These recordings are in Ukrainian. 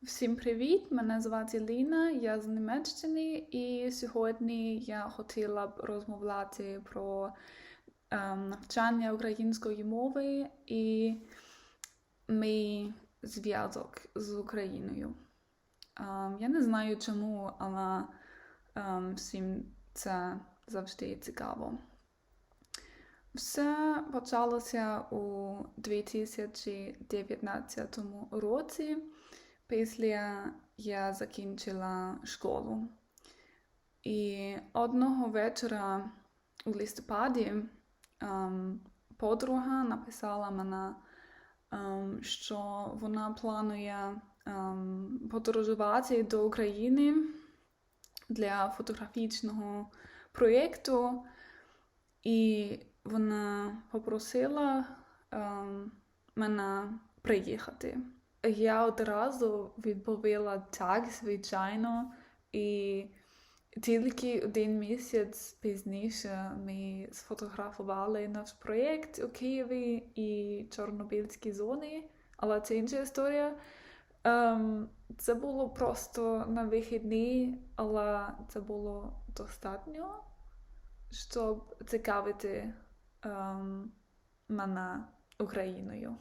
Всім привіт! Мене звати Ліна, я з Німеччини, і сьогодні я хотіла б розмовляти про навчання української мови і мій зв'язок з Україною. Я не знаю чому, але всім це завжди цікаво. Все почалося у 2019 році. Після я закінчила школу. І одного вечора у листопаді подруга написала мене, що вона планує подорожувати до України для фотографічного проєкту. І вона попросила мене приїхати. Я одразу відповіла так, звичайно, і тільки один місяць пізніше ми сфотографували наш проєкт у Києві і Чорнобильській зоні, але це інша історія. Це було просто на вихідні, але це було достатньо, щоб цікавити мене Україною.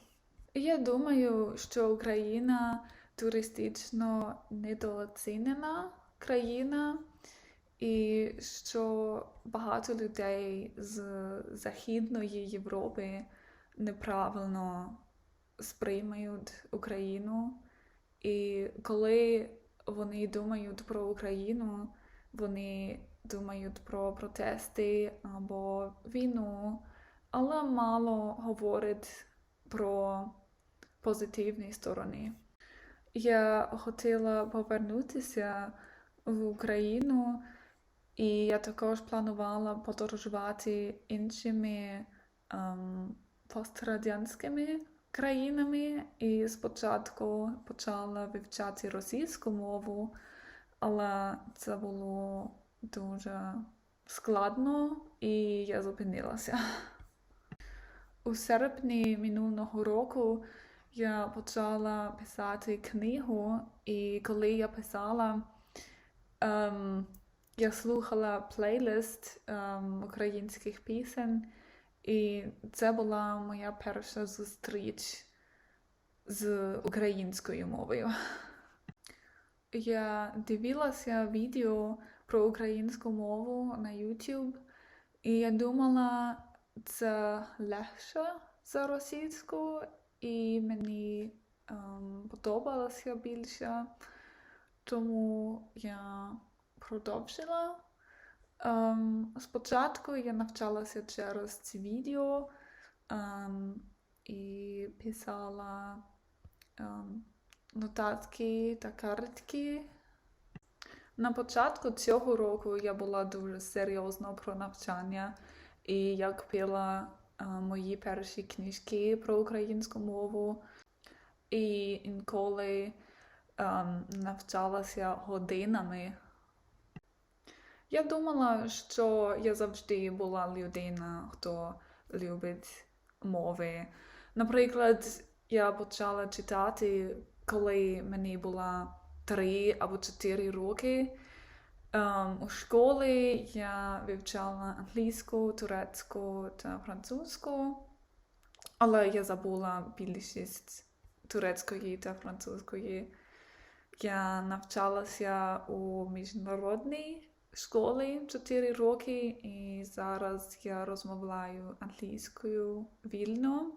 Я думаю, що Україна туристично недооцінена країна, і що багато людей з Західної Європи неправильно сприймають Україну. І коли вони думають про Україну, вони думають про протести або війну, але мало говорять про позитивні сторони. Я хотіла повернутися в Україну, і я також планувала подорожувати іншими пострадянськими країнами. І спочатку почала вивчати російську мову, але це було дуже складно, і я зупинилася. У серпні минулого року я почала писати книгу, і коли я писала, я слухала плейлист українських пісень, і це була моя перша зустріч з українською мовою. Я дивилася відео про українську мову на YouTube, і я думала, це легше за російську, і мені подобалося більше, тому я продовжила. Спочатку я навчалася через ці відео і писала нотатки та картки. На початку цього року я була дуже серйозна про навчання, і я купила мої перші книжки про українську мову, і інколи навчалася годинами. Я думала, що я завжди була людина, хто любить мови. Наприклад, я почала читати, коли мені було 3 або 4 роки. У школі я вивчала англійську, турецьку та французьку, але я забула більшість турецької та французької. Я навчалася у міжнародній школі 4 роки, і зараз я розмовляю англійською вільно.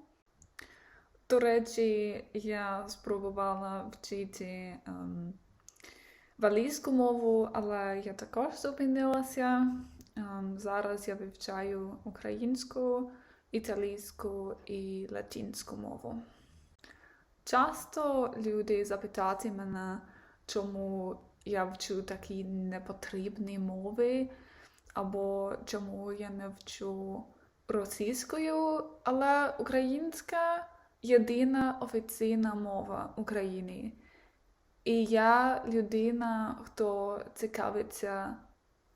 До речі, я спробувала вчити валійську мову, але я також зупинилася. Зараз я вивчаю українську, італійську і латинську мову. Часто люди запитають мене, чому я вчу такі непотрібні мови, або чому я не вчу російською, але українська – єдина офіційна мова України. І я людина, хто цікавиться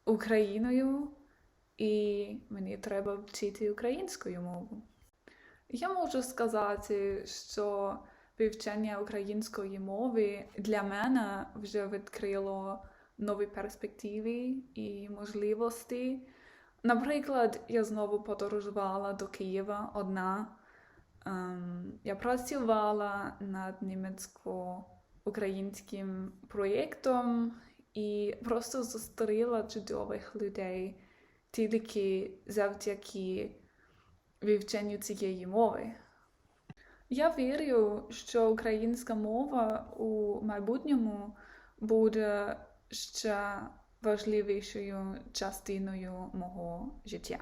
Україною, і мені треба вчити українською мову. Я можу сказати, що вивчення української мови для мене вже відкрило нові перспективи і можливості. Наприклад, я знову подорожувала до Києва одна. Я працювала над німецько-українським проєктом і просто зустріла чудових людей тільки завдяки вивченню цієї мови. Я вірю, що українська мова у майбутньому буде ще важливішою частиною мого життя.